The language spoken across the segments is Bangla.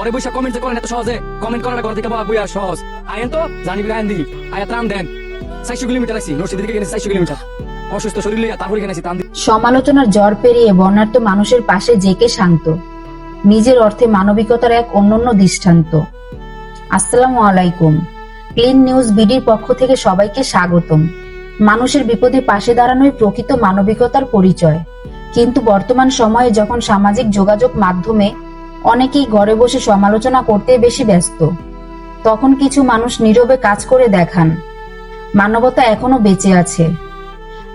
ঘরে বসে কমেন্ট করেন এত সহজে, কমেন্ট করার ঘর থেকে বাবা বুয়া সহজ। আয়েন তো জানি গায়েন দি আয়া ত্রাণ দেন। 400 কিলোমিটার আছি, নরসিংদী থেকে গেছি 400 কিলোমিটার, অসুস্থ শরীর লইয়া তারপরে গেছি ত্রাণ দি। সমালোচনার ঝড় পেরিয়ে বর্ণাঢ্য মানুষের পাশে জেকে শান্ত, নিজের অর্থে মানবিকতার এক অনন্য দৃষ্টান্ত। আসসালামু আলাইকুম, ক্লিন নিউজ বিডির পক্ষ থেকে সবাইকে স্বাগতম। মানুষের বিপদে পাশে দাঁড়ানোই প্রকৃত মানবিকতার পরিচয়। কিন্তু বর্তমান সময়ে যখন সামাজিক যোগাযোগ মাধ্যমে অনেকেই ঘরে বসে সমালোচনা করতে বেশি ব্যস্ত, তখন কিছু মানুষ নীরবে কাজ করে দেখান মানবতা এখনো বেঁচে আছে।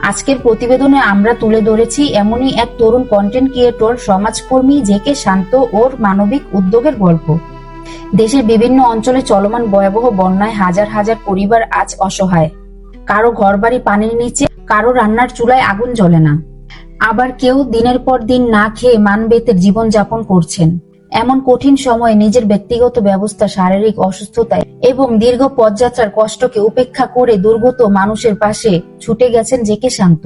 আজকের প্রতিবেদনে আমরা তুলে ধরেছি এমনই এক তরুণ কন্টেন্ট ক্রিয়েটর, সমাজকর্মী জেকে শান্ত ওর মানবিক উদ্যোগের গল্প। দেশের বিভিন্ন অঞ্চলে চলমান ভয়াবহ বন্যায় হাজার হাজার পরিবার আজ অসহায়। কারো ঘরবাড়ি পানির নিচে, কারো রান্নার চুলায় আগুন জ্বলে না, আবার কেউ দিনের পর দিন না খেয়ে মানবেতের জীবন যাপন করছেন। এমন কঠিন সময়ে নিজের ব্যক্তিগত ব্যবস্থা, শারীরিক অসুস্থতায় এবং দীর্ঘ পথযাত্রার কষ্টকে উপেক্ষা করে দুর্গত মানুষের পাশে ছুটে গেছেন জেকে শান্ত।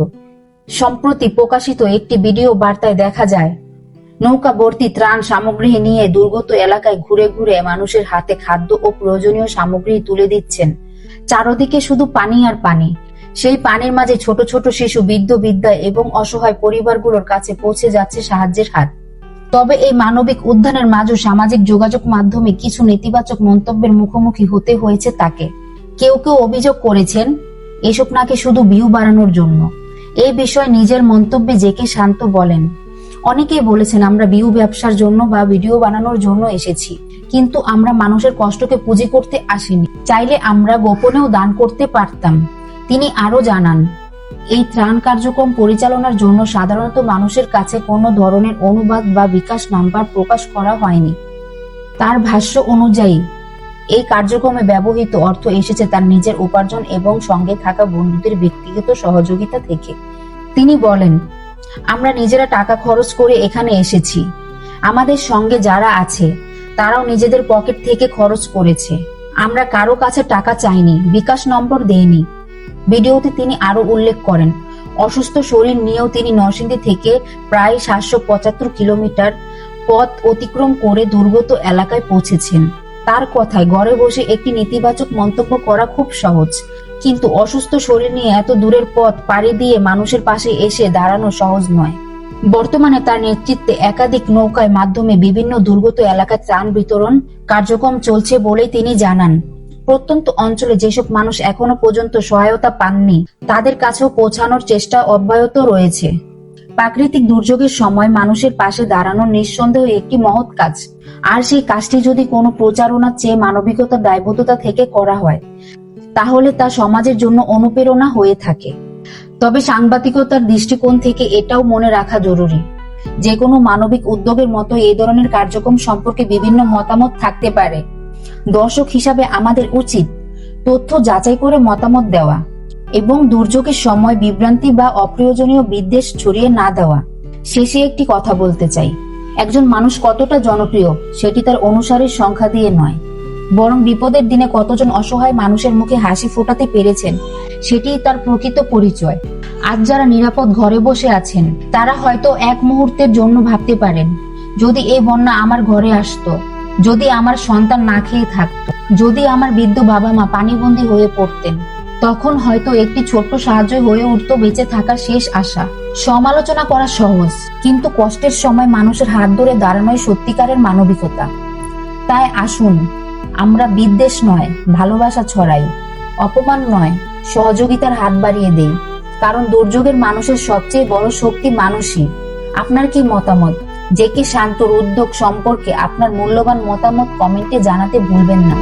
সম্প্রতি প্রকাশিত একটি ভিডিও বার্তায় দেখা যায়, নৌকা ভর্তি ত্রাণ সামগ্রী নিয়ে দুর্গত এলাকায় ঘুরে ঘুরে মানুষের হাতে খাদ্য ও প্রয়োজনীয় সামগ্রী তুলে দিচ্ছেন। চারদিকে শুধু পানি আর পানি। সেই পানির মাঝে ছোট ছোট শিশু, বৃদ্ধ বৃদ্ধা এবং অসহায় পরিবারগুলোর কাছে পৌঁছে যাচ্ছে সাহায্যের হাত। তবে এই মানবিক উদ্যানের মাঝে সামাজিক যোগাযোগ মাধ্যমে কিছু নেতিবাচক মন্তব্যের মুখোমুখি হতে হয়েছে তাকে। কেউ কেউ অভিযোগ করেছেন এসব নাকি শুধু ভিউ বাড়ানোর জন্য। এই বিষয়ে নিজের মন্তব্যে জেকে শান্ত বলেন, অনেকেই বলেছেন আমরা ভিউ ব্যবসার জন্য বা ভিডিও বানানোর জন্য এসেছি, কিন্তু আমরা মানুষের কষ্টকে পুঁজি করতে আসিনি। চাইলে আমরা গোপনেও দান করতে পারতাম। তিনি আরো জানান, এই ত্রাণ কার্যক্রম পরিচালনার জন্য সাধারণত মানুষের কাছে কোনো ধরনের অনুবাদ বা বিকাশ নাম্বার প্রকাশ করা হয়নি। তার ভাষ্য অনুযায়ী এই কার্যক্রমে ব্যবহৃত অর্থ এসেছে তার নিজের উপার্জন এবং সঙ্গে থাকা বন্ধুদের ব্যক্তিগত সহযোগিতা থেকে। তিনি বলেন, আমরা নিজেরা টাকা খরচ করে এখানে এসেছি। আমাদের সঙ্গে যারা আছে তারাও নিজেদের পকেট থেকে খরচ করেছে। আমরা কারো কাছে টাকা চাইনি, বিকাশ নম্বর দেইনি। ভিডিওতে তিনি আরো উল্লেখ করেন, অসুস্থ শরীর নিয়েও তিনি নরসিংদী থেকে প্রায় 775 কিলোমিটার পথ অতিক্রম করে দুর্গত এলাকায় পৌঁছেছেন। তার কথায়, ঘরে বসে একটি নেতিবাচক মন্তব্য করা খুব সহজ, কিন্তু অসুস্থ শরীর নিয়ে এত দূরের পথ পাড়ি দিয়ে মানুষের পাশে এসে দাঁড়ানো সহজ নয়। বর্তমানে তার নেতৃত্বে একাধিক নৌকায় মাধ্যমে বিভিন্ন দুর্গত এলাকায় ত্রাণ বিতরণ কার্যক্রম চলছে বলেই তিনি জানান। প্রত্যন্ত অঞ্চলে যেসব মানুষ এখনো পর্যন্ত সহায়তা পাননি তাদের কাছেও পৌঁছানোর চেষ্টা অব্যাহত রয়েছে। প্রাকৃতিক দুর্যোগের সময় মানুষের পাশে দাঁড়ানো নিঃসন্দেহে একটি মহৎ কাজ, আর সেই কাজটি যদি কোনো প্রচারণার চেয়ে মানবিকতার দায়বদ্ধতা থেকে করা হয় তাহলে তা সমাজের জন্য অনুপ্রেরণা হয়ে থাকে। তবে সাংবাদিকতার দৃষ্টিকোণ থেকে এটাও মনে রাখা জরুরি, যে কোনো মানবিক উদ্যোগের মতো এই ধরনের কার্যক্রম সম্পর্কে বিভিন্ন মতামত থাকতে পারে। দর্শক হিসাবে আমাদের উচিত তথ্য যাচাই করে মতামত দেওয়া এবং দুর্যোগের সময় বিভ্রান্তি বা অপ্রয়োজনীয় বিদ্বেষ ছড়িয়ে না দেওয়া। শেষে একটি কথা বলতে চাই, একজন মানুষ কতটা জনপ্রিয় সেটি তার অনুসারীর সংখ্যা দিয়ে নয়, বরং বিপদের দিনে কতজন অসহায় মানুষের মুখে হাসি ফোটাতে পেরেছেন সেটিই তার প্রকৃত পরিচয়। আজ যারা নিরাপদ ঘরে বসে আছেন তারা হয়তো এক মুহূর্তের জন্য ভাবতে পারেন, যদি এই বন্যা আমার ঘরে আসতো, যদি আমার সন্তান না খেয়ে থাকতো, যদি আমার বৃদ্ধ বাবা মা পানিবন্দী হয়ে পড়তেন, তখন হয়তো একটি ছোট্ট সাহায্য হয়ে উঠতো বেঁচে থাকার শেষ আশা। সমালোচনা করা সহজ, কিন্তু কষ্টের সময় মানুষের হাত ধরে দাঁড়ানোই সত্যিকারের মানবিকতা। তাই আসুন আমরা বিদ্বেষ নয় ভালোবাসা ছড়াই, অপমান নয় সহযোগিতার হাত বাড়িয়ে দেই, কারণ দুর্যোগের মানুষের সবচেয়ে বড় শক্তি মানুষই। আপনার কি মতামত? জেকে শান্তর উদ্যোগ সম্পর্কে আপনার মূল্যবান মতামত কমেন্টে জানাতে ভুলবেন না।